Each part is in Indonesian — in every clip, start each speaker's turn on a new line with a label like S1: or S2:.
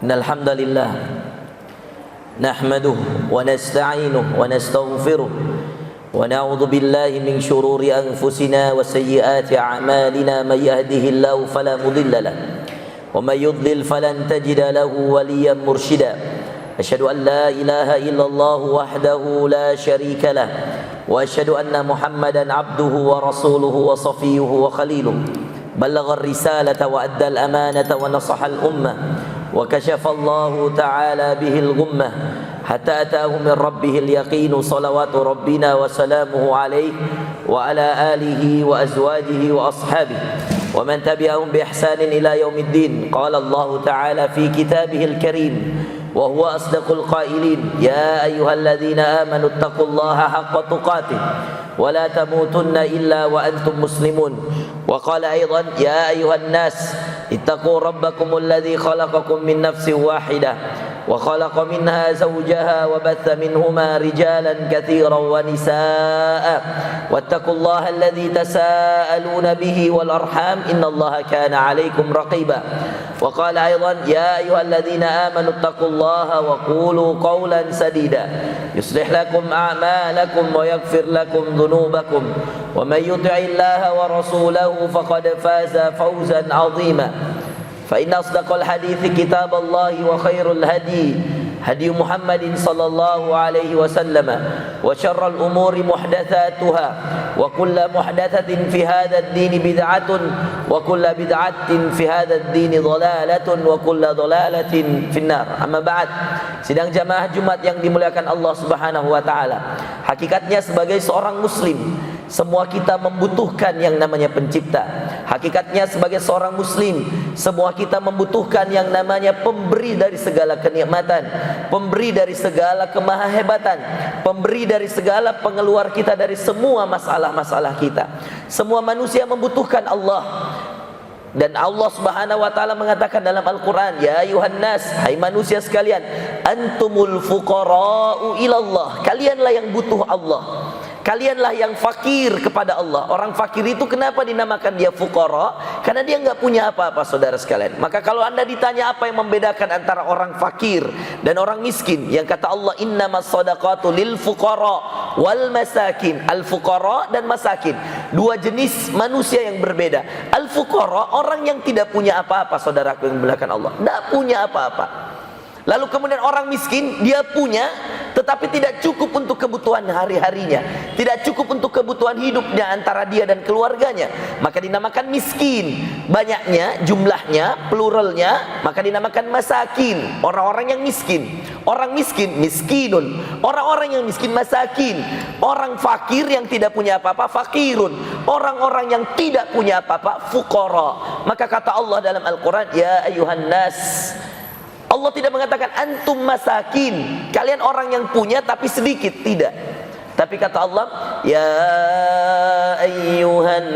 S1: Innal hamdalillah nahmaduhu wa nasta'inuhu wa nastaghfiruh wa na'udzu billahi min shururi anfusina wa sayyiati a'malina may yahdihillahu fala mudilla lahu wa may yudlil falan tajida lahu waliyyan mursyida. Asyhadu an la ilaha illallah wahdahu la syarika lah wa asyhadu anna Muhammadan abduhu wa rasuluhu wa safiyyuhu wa khaliluh. Ballagha ar-risalata wa adda al-amanata wa nasaha al-ummah wa kashafa Allah ta'ala bihi al-ghummah hatta ataahu min rabbih al-yaqin. Salawatu rabbina wa salamuhu alayhi wa ala alihi wa azwajihi wa ashabihi wa man tabi'ahum bi ihsanin ila yaumiddin. Qala Allah ta'ala fi kitabihil karim wa huwa asdaqul qailin, ya ayyuhalladzina amanu taqullaha haqqa tuqatih wa la tamutunna illa wa antum muslimun. Wa qala aidan, ya ayyuhan nas ittaqu rabbakumul ladzi khalaqakum min nafsin wahidah wa khalaqa minha zawjaha wa batha minhuma rijalan katsiran wa nisaa wattaqullaha alladzi tasaaluna bihi wal arham innallaha kana 'alaikum raqiba. Wa qala aidan, ya ayyuhalladzina amanu taqullaha wa qulu qawlan sadida yuslih lakum a'malakum wa yaghfir lakum dhunubakum wa may yuti'illaha wa rasulahu faqad faza fawzan 'azima. Fa inna asdaqal hadithi kitaballahi wa khairul hadi hadi Muhammadin sallallahu alaihi wasallam wa syarrul umuri muhdatsatuha wa kullu muhdatsatin fi hadzal din bid'atun wa kullu bid'atin fi hadzal din dhalalatun wa kullu dhalalatin finnar. Amma ba'd. Sidang jamaah Jumat yang dimuliakan Allah Subhanahu wa taala. Hakikatnya sebagai seorang muslim, semua kita membutuhkan yang namanya pencipta. Hakikatnya sebagai seorang muslim, semua kita membutuhkan yang namanya pemberi dari segala kenikmatan, pemberi dari segala kemahahebatan, pemberi dari segala pengeluar kita dari semua masalah-masalah kita. Semua manusia membutuhkan Allah. Dan Allah Subhanahu wa taala mengatakan dalam Al-Qur'an, ya ayuhan nas, hai manusia sekalian, antumul fuqara'u ilallah. Kalianlah yang butuh Allah. Kalianlah yang fakir kepada Allah. Orang fakir itu kenapa dinamakan dia fuqara? Karena dia enggak punya apa-apa, saudara sekalian. Maka kalau Anda ditanya apa yang membedakan antara orang fakir dan orang miskin, yang kata Allah, innamas shadaqatu lil fuqara wal masakin. Al fuqara dan masakin, dua jenis manusia yang berbeda. Al fuqara, orang yang tidak punya apa-apa, saudaraku yang dimuliakan Allah, tidak punya apa-apa. Lalu kemudian orang miskin, dia punya tetapi tidak cukup untuk kebutuhan hari-harinya, tidak cukup untuk kebutuhan hidupnya antara dia dan keluarganya, maka dinamakan miskin. Banyaknya, jumlahnya, pluralnya, maka dinamakan masakin, orang-orang yang miskin. Orang miskin, miskinun. Orang-orang yang miskin, masakin. Orang fakir yang tidak punya apa-apa, fakirun. Orang-orang yang tidak punya apa-apa, fuqara. Maka kata Allah dalam Al-Quran, ya ayuhan nas, Allah tidak mengatakan antum masakin, kalian orang yang punya tapi sedikit, tidak. Tapi kata Allah, ya ayyuhan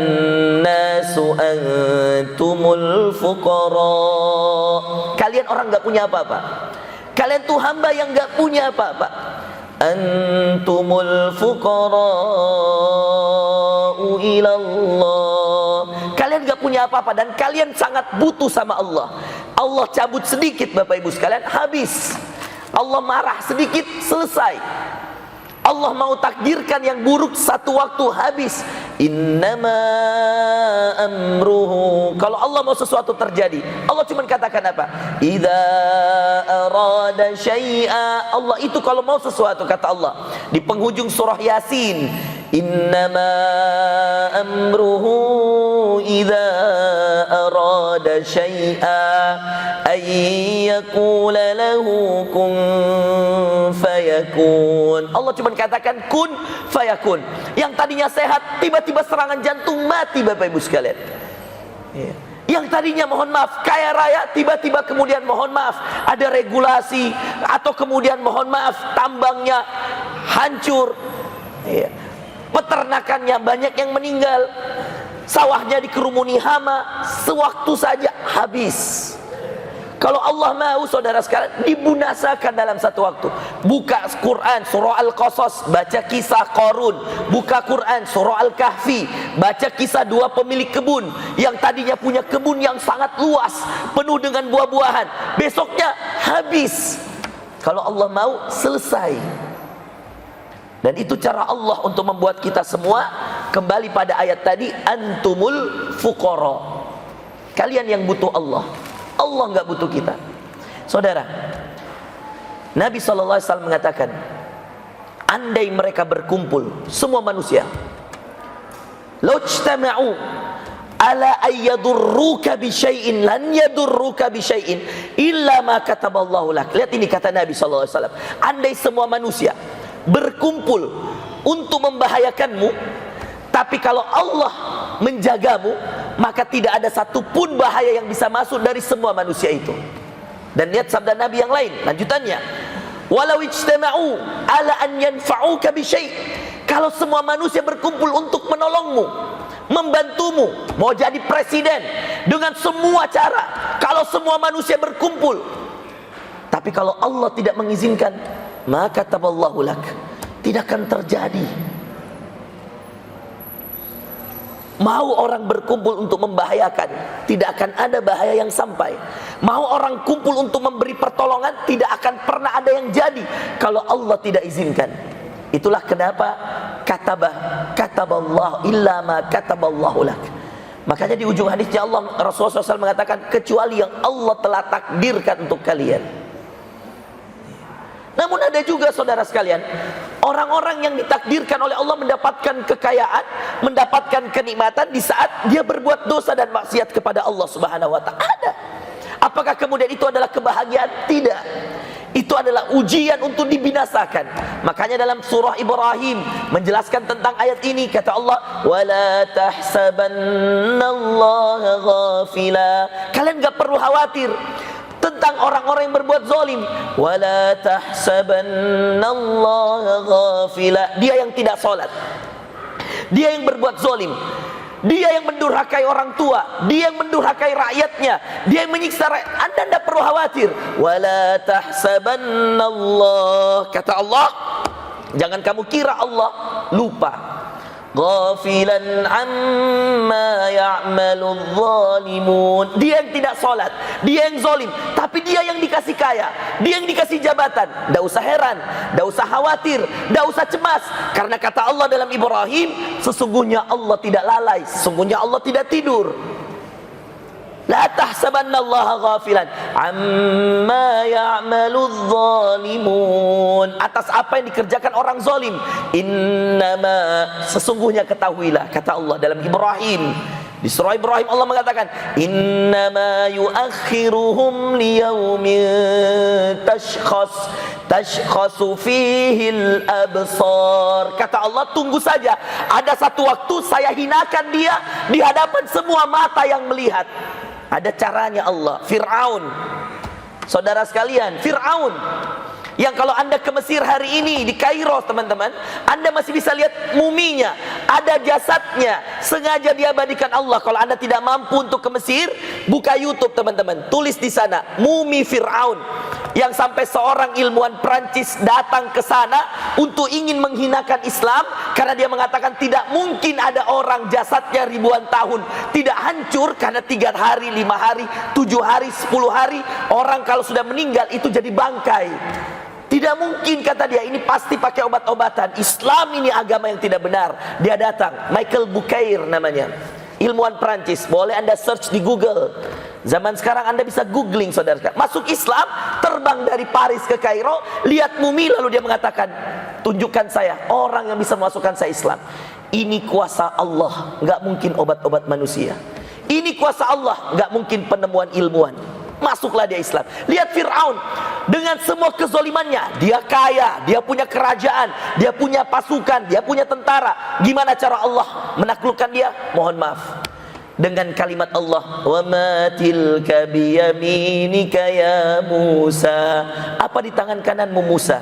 S1: nasu antumul fuqara. Kalian orang enggak punya apa-apa. Kalian tuh hamba yang enggak punya apa-apa. Antumul fuqara ilallah. Kalian enggak punya apa-apa dan kalian sangat butuh sama Allah. Allah cabut sedikit, Bapak Ibu sekalian, habis. Allah marah sedikit, selesai. Allah mau takdirkan yang buruk satu waktu, habis. Innama amruhu, kalau Allah mau sesuatu terjadi, Allah cuma katakan apa? Idza arada syai'a. Allah itu kalau mau sesuatu, kata Allah di penghujung surah Yasin, innama amruhu idza arada syai'a ay yaqula lahu kun fayakun. Allah cuma katakan kun fayakun. Yang tadinya sehat tiba-tiba serangan jantung, mati, Bapak Ibu sekalian. Yang tadinya mohon maaf kaya raya, tiba-tiba kemudian mohon maaf ada regulasi, atau kemudian mohon maaf tambangnya hancur, peternakannya banyak yang meninggal, sawahnya dikerumuni hama, sewaktu saja habis. Kalau Allah mau, saudara sekalian, dibunasakan dalam satu waktu. Buka Quran surah Al-Qasas, baca kisah Qarun. Buka Quran surah Al-Kahfi, baca kisah dua pemilik kebun yang tadinya punya kebun yang sangat luas, penuh dengan buah-buahan. Besoknya habis. Kalau Allah mau, selesai. Dan itu cara Allah untuk membuat kita semua kembali pada ayat tadi, antumul fuqara. Kalian yang butuh Allah, Allah nggak butuh kita. Saudara, Nabi SAW mengatakan, andai mereka berkumpul, semua manusia, lojtama'u ala ayyadurruka bisyai'in lan yadurruka bisyai'in illa ma kataballahu lak. Lihat ini kata Nabi SAW, andai semua manusia berkumpul untuk membahayakanmu, tapi kalau Allah menjagamu, maka tidak ada satupun bahaya yang bisa masuk dari semua manusia itu. Dan lihat sabda Nabi yang lain, lanjutannya, walau ijtama'u ala an yanfa'uka bisyai'. Kalau semua manusia berkumpul untuk menolongmu, membantumu, mau jadi presiden dengan semua cara, kalau semua manusia berkumpul, tapi kalau Allah tidak mengizinkan, maka taballahu lak, tidak akan terjadi. Mau orang berkumpul untuk membahayakan, tidak akan ada bahaya yang sampai. Mau orang kumpul untuk memberi pertolongan, tidak akan pernah ada yang jadi kalau Allah tidak izinkan. Itulah kenapa kataballahu illa ma kataballahu lak. Makanya di ujung hadisnya Rasulullah SAW mengatakan, kecuali yang Allah telah takdirkan untuk kalian. Namun ada juga saudara sekalian, orang-orang yang ditakdirkan oleh Allah mendapatkan kekayaan, mendapatkan kenikmatan di saat dia berbuat dosa dan maksiat kepada Allah Subhanahu wa ta'ala. Ada. Apakah kemudian itu adalah kebahagiaan? Tidak. Itu adalah ujian untuk dibinasakan. Makanya dalam surah Ibrahim menjelaskan tentang ayat ini, kata Allah, wala tahsabannallaha ghafila. Kalian enggak perlu khawatir tentang orang-orang yang berbuat zalim. Wala tahsabannallaha ghafila. Dia yang tidak salat, dia yang berbuat zalim, dia yang mendurhakai orang tua, dia yang mendurhakai rakyatnya, dia yang menyiksa rakyat. Anda tidak perlu khawatir. Wala tahsabannallah, kata Allah, jangan kamu kira Allah lupa. Ghafilan amma ya'malul zalimun. Dia yang tidak salat, dia yang zalim, tapi dia yang dikasih kaya, dia yang dikasih jabatan. Tidak usah heran, tidak usah khawatir, tidak usah cemas. Karena kata Allah dalam Ibrahim, sesungguhnya Allah tidak lalai, sesungguhnya Allah tidak tidur. La tahsabannallaha ghafilan amma ya'maludz zalimun. Atas apa yang dikerjakan orang zalim. Innama, sesungguhnya ketahuilah, kata Allah dalam Ibrahim, di surah Ibrahim Allah mengatakan, innama yuakhiruhum liyaumin tashkhasu fihil absar. Kata Allah, tunggu saja, ada satu waktu saya hinakan dia di hadapan semua mata yang melihat. Ada caranya Allah. Fir'aun, saudara sekalian, Fir'aun yang kalau Anda ke Mesir hari ini di Kairo, teman-teman, Anda masih bisa lihat muminya, ada jasadnya, sengaja diabadikan Allah. Kalau Anda tidak mampu untuk ke Mesir, buka YouTube teman-teman, tulis di sana mumi Fir'aun, yang sampai seorang ilmuwan Prancis datang ke sana untuk ingin menghinakan Islam, karena dia mengatakan tidak mungkin ada orang jasadnya ribuan tahun tidak hancur, karena 3 hari, 5 hari, 7 hari, 10 hari, orang kalau sudah meninggal itu jadi bangkai. Tidak mungkin, kata dia, ini pasti pakai obat-obatan. Islam ini agama yang tidak benar. Dia datang, Michael Bucaille namanya, ilmuwan Prancis. Boleh Anda search di Google. Zaman sekarang Anda bisa googling, saudara. Masuk Islam, terbang dari Paris ke Kairo, lihat mumi, lalu dia mengatakan, tunjukkan saya orang yang bisa memasukkan saya Islam. Ini kuasa Allah, nggak mungkin obat-obat manusia. Ini kuasa Allah, nggak mungkin penemuan ilmuwan. Masuklah dia Islam. Lihat Fir'aun dengan semua kezolimannya, dia kaya, dia punya kerajaan, dia punya pasukan, dia punya tentara. Gimana cara Allah menaklukkan dia? Mohon maaf, dengan kalimat Allah, wa ma tilka biyaminika ya Musa. Apa di tangan kananmu Musa?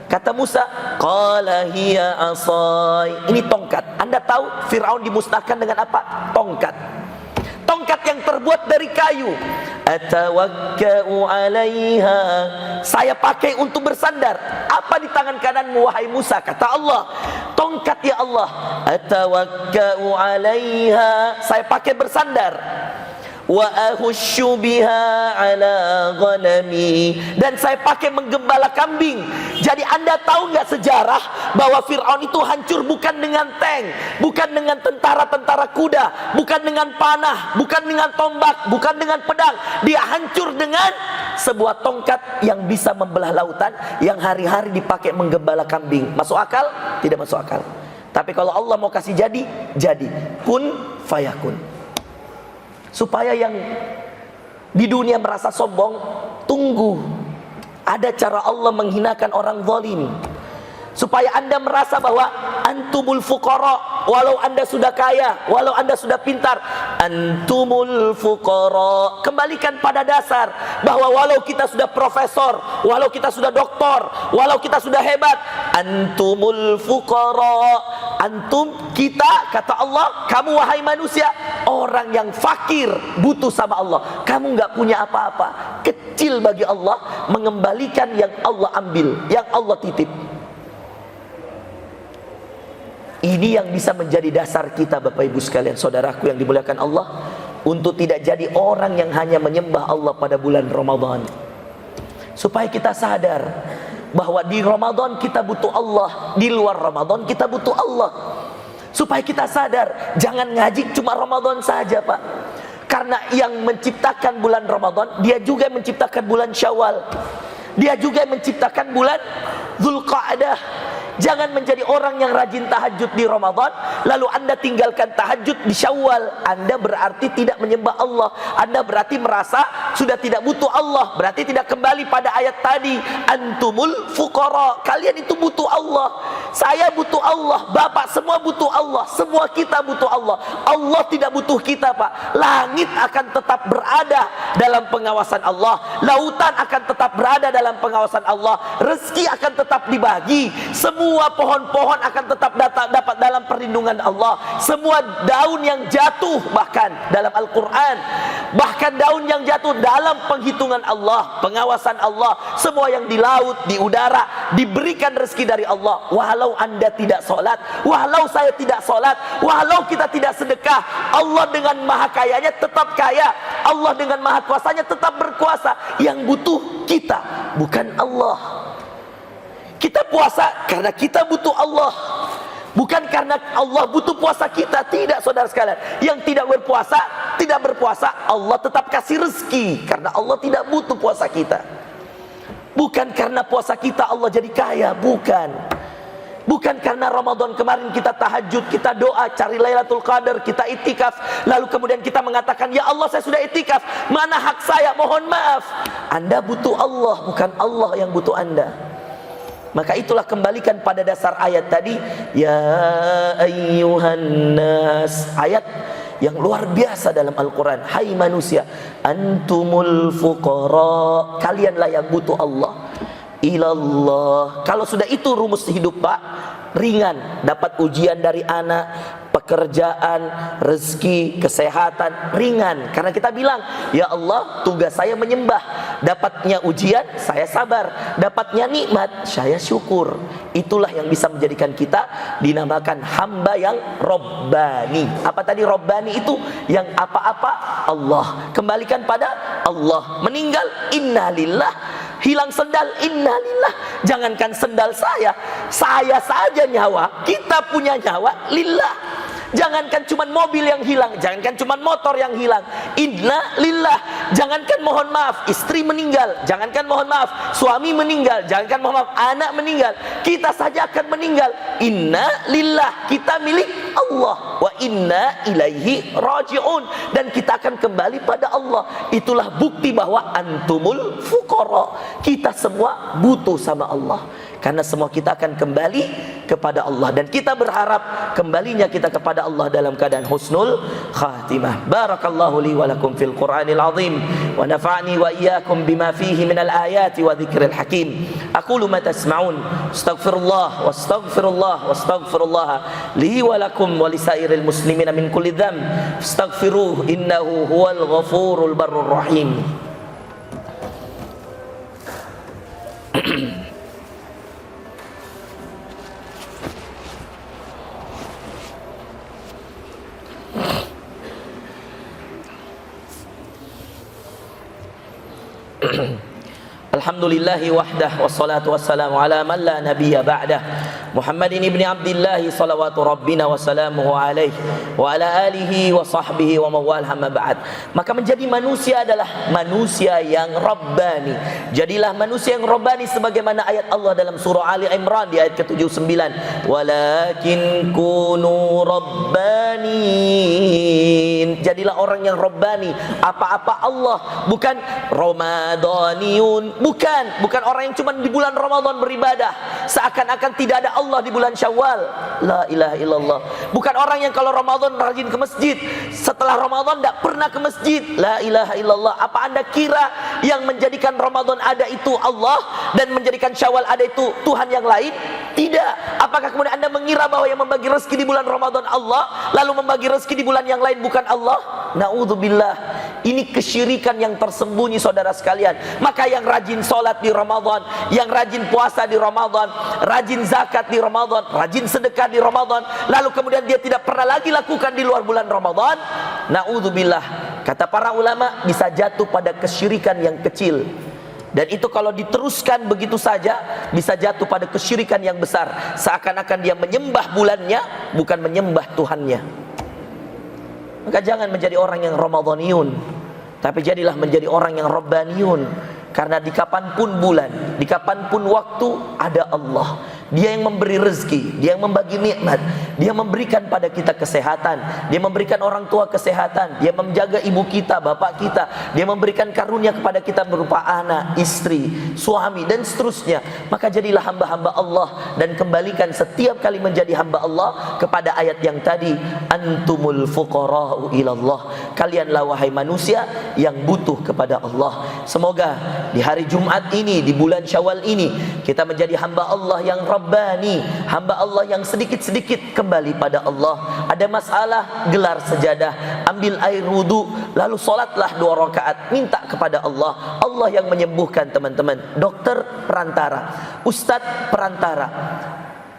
S1: Kata Musa, qala hiya asai. Ini tongkat. Anda tahu Fir'aun dimusnahkan dengan apa? Tongkat. Tongkat yang terbuat dari kayu. Atawakka'u 'alaiha, saya pakai untuk bersandar. Apa di tangan kananmu wahai Musa? Kata Allah, tongkat ya Allah. Atawakka'u 'alaiha, saya pakai bersandar. Wa ahusyu biha 'ala ghanami, dan saya pakai menggembala kambing. Jadi Anda tahu nggak sejarah bahwa Fir'aun itu hancur bukan dengan tank, bukan dengan tentara-tentara kuda, bukan dengan panah, bukan dengan tombak, bukan dengan pedang. Dia hancur dengan sebuah tongkat yang bisa membelah lautan, yang hari-hari dipakai menggembala kambing. Masuk akal? Tidak masuk akal. Tapi kalau Allah mau kasih jadi, jadi. Kun fayakun. Supaya yang di dunia merasa sombong, tunggu. Ada cara Allah menghinakan orang zalim. Supaya Anda merasa bahwa antumul fuqara, walau Anda sudah kaya, walau Anda sudah pintar, antumul fuqara. Kembalikan pada dasar bahwa walau kita sudah profesor, walau kita sudah doktor, walau kita sudah hebat, antumul fuqara. Antum, kita, kata Allah, kamu wahai manusia, orang yang fakir, butuh sama Allah. Kamu nggak punya apa-apa, kecil bagi Allah mengembalikan yang Allah ambil, yang Allah titip. Ini yang bisa menjadi dasar kita, Bapak Ibu sekalian, saudaraku yang dimuliakan Allah, untuk tidak jadi orang yang hanya menyembah Allah pada bulan Ramadan. Supaya kita sadar bahwa di Ramadan kita butuh Allah, di luar Ramadan kita butuh Allah. Supaya kita sadar, jangan ngaji cuma Ramadan saja, Pak. Karena yang menciptakan bulan Ramadan, dia juga menciptakan bulan Syawal, dia juga menciptakan bulan Dzulqa'dah. Jangan menjadi orang yang rajin tahajud di Ramadan, lalu Anda tinggalkan tahajud di Syawal. Anda berarti tidak menyembah Allah. Anda berarti merasa sudah tidak butuh Allah. Berarti tidak kembali pada ayat tadi, antumul fuqara. Kalian itu butuh Allah. Saya butuh Allah. Bapak semua butuh Allah. Semua kita butuh Allah. Allah tidak butuh kita, Pak. Langit akan tetap berada dalam pengawasan Allah. Lautan akan tetap berada dalam pengawasan Allah. Rezeki akan tetap dibagi. Semua pohon-pohon akan tetap dapat dalam perlindungan Allah. Semua daun yang jatuh bahkan dalam Al-Quran, bahkan daun yang jatuh dalam penghitungan Allah, pengawasan Allah. Semua yang di laut, di udara, diberikan rezeki dari Allah. Walau Anda tidak sholat, walau saya tidak sholat, walau kita tidak sedekah, Allah dengan maha kayanya tetap kaya. Allah dengan maha kuasanya tetap berkuasa. Yang butuh kita, bukan Allah. Kita puasa karena kita butuh Allah, bukan karena Allah butuh puasa kita. Tidak, saudara sekalian. Yang tidak berpuasa, Allah tetap kasih rezeki karena Allah tidak butuh puasa kita. Bukan karena puasa kita Allah jadi kaya, bukan. Bukan karena Ramadan kemarin kita tahajud, kita doa, cari Lailatul Qadar, kita itikaf, lalu kemudian kita mengatakan, ya Allah saya sudah itikaf, mana hak saya, mohon maaf. Anda butuh Allah, bukan Allah yang butuh Anda. Maka itulah, kembalikan pada dasar ayat tadi, ya ayyuhan nas, ayat yang luar biasa dalam Al-Quran. Hai manusia, antumul fuqara, kalianlah yang butuh Allah, ilallah. Kalau sudah itu rumus hidup, Pak, ringan. Dapat ujian dari anak, pekerjaan, rezeki, kesehatan, ringan. Karena kita bilang, ya Allah, tugas saya menyembah. Dapatnya ujian, saya sabar. Dapatnya nikmat, saya syukur. Itulah yang bisa menjadikan kita dinamakan hamba yang Rabbani. Apa tadi Rabbani itu? Yang apa-apa Allah, kembalikan pada Allah. Meninggal, innalillah. Hilang sendal, innalillah. Jangankan sendal saya saja nyawa, kita punya nyawa lillah. Jangankan cuma mobil yang hilang, jangankan cuma motor yang hilang, inna lillah. Jangankan mohon maaf istri meninggal, jangankan mohon maaf suami meninggal, jangankan mohon maaf anak meninggal, kita saja akan meninggal. Inna lillah, kita milik Allah, wa inna ilaihi raji'un, dan kita akan kembali pada Allah. Itulah bukti bahwa antumul fuqara, kita semua butuh sama Allah. Karena semua kita akan kembali kepada Allah, dan kita berharap kembalinya kita kepada Allah dalam keadaan husnul khatimah. Barakallahu li wa lakum fil Qur'anil azim wa nafa'ni wa iyyakum bima fihi minal ayati wa dzikril hakim. Aqulu ma tasma'un, astaghfirullah wastaghfirullah li wa lakum wa lisairil muslimina min kulli dzamb, astaghfiruhu innahu huwal ghafurul barrur rahim. Alhamdulillahi wahdah wassalatu wassalamu ala man la nabiyya ba'dah Muhammadin ibni Abdillah salawatu rabbina wa salamuhu alaihi wa ala alihi wa sahbihi wa mawal hamma ba'd. Maka menjadi manusia adalah manusia yang rabbani. Jadilah manusia yang rabbani sebagaimana ayat Allah dalam surah Ali Imran di ayat ke-79, walakin kunu rabbanin. Jadilah orang yang rabbani. Apa-apa Allah, bukan Ramadhaniyun, bukan orang yang cuma di bulan Ramadan beribadah seakan-akan tidak ada Allah di bulan Syawal. La ilaha illallah. Bukan orang yang kalau Ramadan rajin ke masjid, setelah Ramadan tidak pernah ke masjid. La ilaha illallah. Apa Anda kira yang menjadikan Ramadan ada itu Allah dan menjadikan Syawal ada itu Tuhan yang lain? Tidak. Apakah kemudian Anda mengira bahwa yang membagi rezeki di bulan Ramadan Allah, lalu membagi rezeki di bulan yang lain bukan Allah? Na'udzubillah. Ini kesyirikan yang tersembunyi, saudara sekalian. Maka yang rajin sholat di Ramadan, yang rajin puasa di Ramadan, rajin zakat di Ramadan, rajin sedekah di Ramadan, lalu kemudian dia tidak pernah lagi lakukan di luar bulan Ramadan, na'udzubillah, kata para ulama, bisa jatuh pada kesyirikan yang kecil. Dan itu kalau diteruskan begitu saja bisa jatuh pada kesyirikan yang besar, seakan-akan dia menyembah bulannya bukan menyembah Tuhannya. Maka jangan menjadi orang yang Ramadhaniyun, tapi jadilah menjadi orang yang Rabbaniyun. Karena di kapanpun bulan, di kapanpun waktu ada Allah. Dia yang memberi rezeki, dia yang membagi nikmat, dia memberikan pada kita kesehatan, dia memberikan orang tua kesehatan, dia menjaga ibu kita, bapak kita, dia memberikan karunia kepada kita berupa anak, istri, suami, dan seterusnya. Maka jadilah hamba-hamba Allah dan kembalikan setiap kali menjadi hamba Allah kepada ayat yang tadi, antumul fuqara'u ilallah. Kalianlah wahai manusia yang butuh kepada Allah. Semoga di hari Jumat ini, di bulan Syawal ini, kita menjadi hamba Allah yang Rabbani, hamba Allah yang sedikit-sedikit kembali pada Allah. Ada masalah, gelar sejadah, ambil air wudu, lalu solatlah 2 rakaat, minta kepada Allah. Allah yang menyembuhkan, teman-teman. Dokter perantara, ustadz perantara,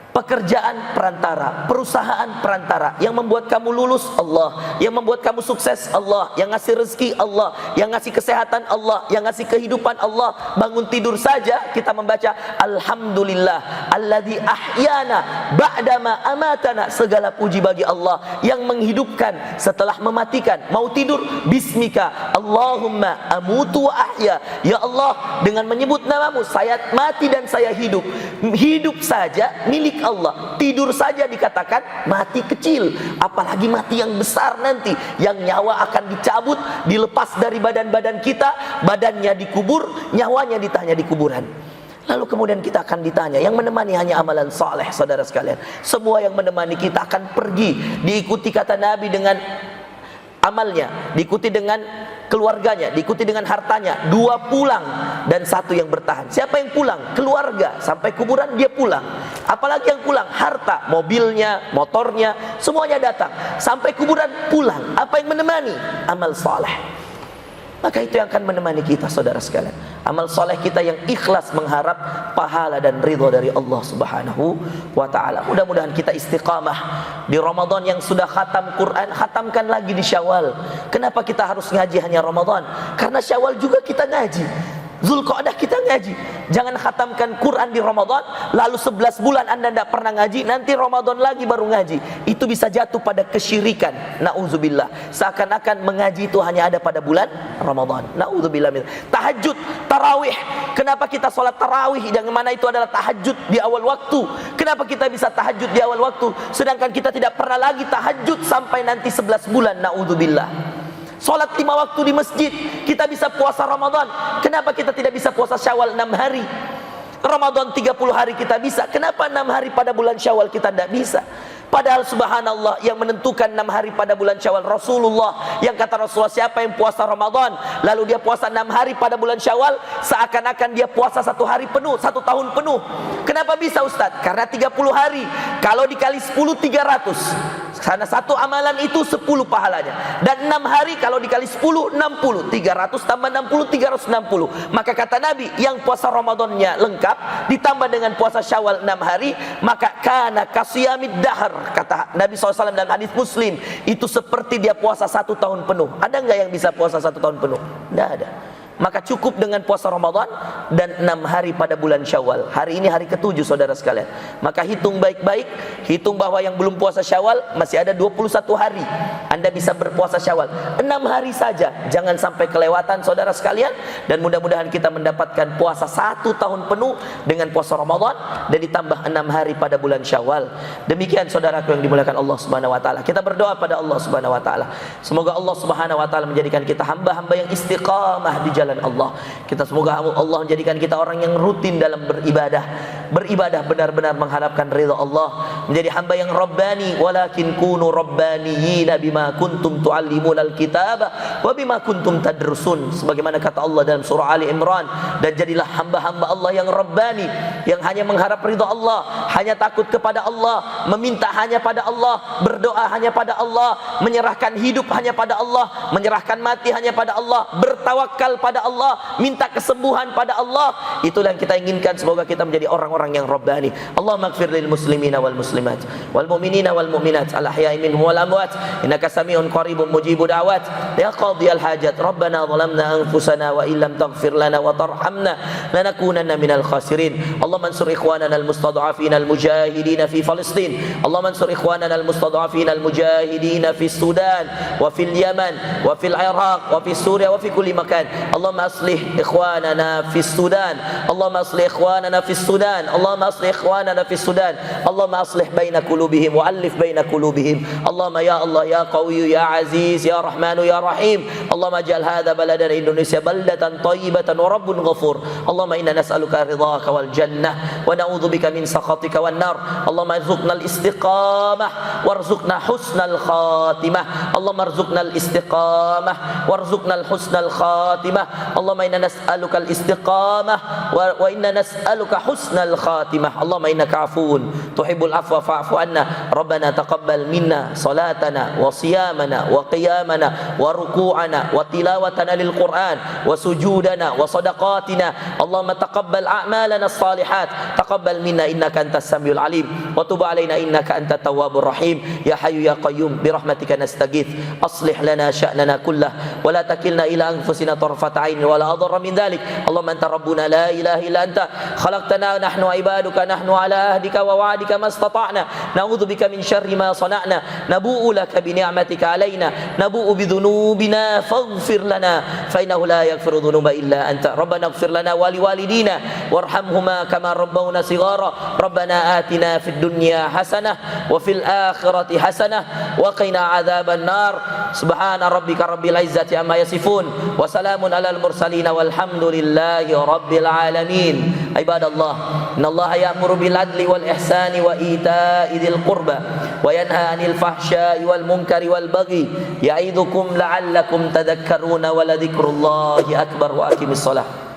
S1: pekerjaan perantara, perusahaan perantara. Yang membuat kamu lulus Allah, yang membuat kamu sukses Allah, yang ngasih rezeki Allah, yang ngasih kesehatan Allah, yang ngasih kehidupan Allah. Bangun tidur saja kita membaca alhamdulillah alladzi ahyana ba'dama amatana. Segala puji bagi Allah yang menghidupkan setelah mematikan. Mau tidur, bismika Allahumma amutu wa ahya. Ya Allah, dengan menyebut namamu saya mati dan saya hidup. Hidup saja milik Allah, tidur saja dikatakan mati kecil, apalagi mati yang besar nanti, yang nyawa akan dicabut, dilepas dari badan-badan kita, badannya dikubur, nyawanya ditanya di kuburan. Lalu kemudian kita akan ditanya, yang menemani hanya amalan saleh, saudara sekalian. Semua yang menemani kita akan pergi, diikuti kata Nabi dengan amalnya, diikuti dengan keluarganya, diikuti dengan hartanya. 2 pulang dan 1 yang bertahan. Siapa yang pulang? Keluarga. Sampai kuburan dia pulang. Apalagi yang pulang? Harta, mobilnya, motornya, semuanya datang. Sampai kuburan pulang. Apa yang menemani? Amal saleh. Maka itu yang akan menemani kita, saudara sekalian. Amal soleh kita yang ikhlas mengharap pahala dan ridho dari Allah Subhanahu wa ta'ala. Mudah-mudahan kita istiqamah di Ramadan yang sudah khatam Quran, khatamkan lagi di Syawal. Kenapa kita harus ngaji hanya Ramadan? Karena Syawal juga kita ngaji, Zulqa'dah kita ngaji. Jangan khatamkan Quran di Ramadan, lalu 11 bulan Anda tidak pernah ngaji, nanti Ramadan lagi baru ngaji. Itu bisa jatuh pada kesyirikan. Na'udzubillah. Seakan-akan mengaji itu hanya ada pada bulan Ramadan. Na'udzubillah. Tahajud, tarawih. Kenapa kita sholat tarawih? Yang mana itu adalah tahajud di awal waktu. Kenapa kita bisa tahajud di awal waktu, sedangkan kita tidak pernah lagi tahajud sampai nanti 11 bulan. Na'udzubillah. Sholat 5 waktu di masjid, kita bisa puasa Ramadan. Kenapa kita tidak bisa puasa Syawal 6 hari? Ramadan 30 hari kita bisa, kenapa 6 hari pada bulan Syawal kita tidak bisa? Padahal subhanallah, yang menentukan 6 hari pada bulan Syawal Rasulullah. Yang kata Rasulullah, siapa yang puasa Ramadan lalu dia puasa 6 hari pada bulan Syawal, seakan-akan dia puasa 1 hari penuh, 1 tahun penuh. Kenapa bisa Ustaz? Karena 30 hari, kalau dikali 10 300. Karena satu amalan itu 10 pahalanya. Dan 6 hari kalau dikali 10 60. 300 tambah 60 360. Maka kata Nabi, yang puasa Ramadannya lengkap ditambah dengan puasa Syawal 6 hari, maka kana kasiyamid dahar. Kata Nabi SAW dalam hadis Muslim, itu seperti dia puasa 1 tahun penuh. Ada enggak yang bisa puasa 1 tahun penuh? Tidak ada. Maka cukup dengan puasa Ramadan dan 6 hari pada bulan Syawal. Hari ini hari ke-7 saudara sekalian. Maka hitung baik-baik, hitung bahwa yang belum puasa Syawal masih ada 21 hari Anda bisa berpuasa Syawal. 6 hari saja, jangan sampai kelewatan saudara sekalian. Dan mudah-mudahan kita mendapatkan puasa 1 tahun penuh dengan puasa Ramadan dan ditambah 6 hari pada bulan Syawal. Demikian saudaraku yang dimuliakan Allah Subhanahu wa taala. Kita berdoa pada Allah Subhanahu wa taala. Semoga Allah Subhanahu wa taala menjadikan kita hamba-hamba yang istiqamah di jalan Allah. Kita semoga Allah menjadikan kita orang yang rutin dalam beribadah benar-benar mengharapkan ridha Allah, menjadi hamba yang rabbani. Walakin kunu rabbaniyina bima kuntum tuallimunal kitaba wa bima kuntum tadrusun, sebagaimana kata Allah dalam surah Ali Imran. Dan jadilah hamba-hamba Allah yang rabbani, yang hanya mengharap ridha Allah, hanya takut kepada Allah, meminta hanya pada Allah, berdoa hanya pada Allah, menyerahkan hidup hanya pada Allah, menyerahkan mati hanya pada Allah, bertawakal pada Allah, minta kesembuhan pada Allah. Itulah yang kita inginkan. Semoga kita menjadi orang-orang yang rabbani. Allahumma ighfir lil muslimina wal muslimat wal mu'minina wal mu'minat al ahya'i minhum wal amwat innaka sami'un qaribun mujibu da'wat ya qadiyal hajat. Rabbana zalamna anfusana wa illam taghfir lana wa tarhamna lanakunanna minal khasirin. Allahumma ansur ikhwanana al mustad'afin al mujahidin fi Palestin. Allahumma ansur ikhwanana al mustad'afin al mujahidin fi Sudan wa fil Yaman wa fil Iraq wa fi Suriah wa fi kulli makan. اللهم أصلح إخواننا في السودان. اللهم أصلح إخواننا في السودان. اللهم أصلح إخواننا في السودان. اللهم أصلح بين قلوبهم وألف بين قلوبهم. اللهم يا الله يا قوي يا عزيز يا رحمن يا رحيم. اللهم اجعل هذا بلدنا إندونيسيا بلدة طيبة ورب غفور. اللهم إنا نسألك رضاك والجنة ونعوذ بك من سخطك والنار. اللهم ارزقنا الاستقامة وارزقنا حسن الخاتمة. اللهم ارزقنا الاستقامة وارزقنا الحسن الخاتمة. اللهم إنا نسألك الاستقامة وإنا نسألك حسن الخاتمة. اللهم إنك عفو تحب العفو فاعف عنا. ربنا تقبل منا صلاتنا وصيامنا وقيامنا وركوعنا وتلاوتنا للقرآن وسجودنا وصدقاتنا. اللهم تقبل أعمالنا الصالحات. تقبل منا إنك أنت السميع العليم وتب علينا إنك أنت التواب الرحيم. يا حي يا قيوم برحمتك نستغيث. أصلح لنا شأننا كله ولا تكلنا إلى أنفسنا طرفة عين ولا أضر من ذلك. اللهم أنت ربنا لا إله إلا أنت خلقتنا نحن عبادك نحن على عهدك ووعدك ما استطعنا نعوذ بك من شر ما صنعنا نبوء لك بنعمتك علينا نبوء بذنوبنا فاغفر لنا فإنه لا يغفر الذنوب إلا أنت. ربنا اغفر لنا ولوالدينا وارحمهما كما ربونا صغارا. ربنا آتنا في الدنيا حسنة وفي الآخرة حسنة وقنا عذاب النار. سبحان ربك رب العزة عما يصفون وسلام على المرسلين والحمد لله رب العالمين. عباد الله إن الله يأمر بالعدل والإحسان وإيتاء ذي القربى وينهى عن الفحشاء والمنكر والبغي يعظكم لعلكم تذكرون ولذكر الله أكبر. وأقم الصلاة.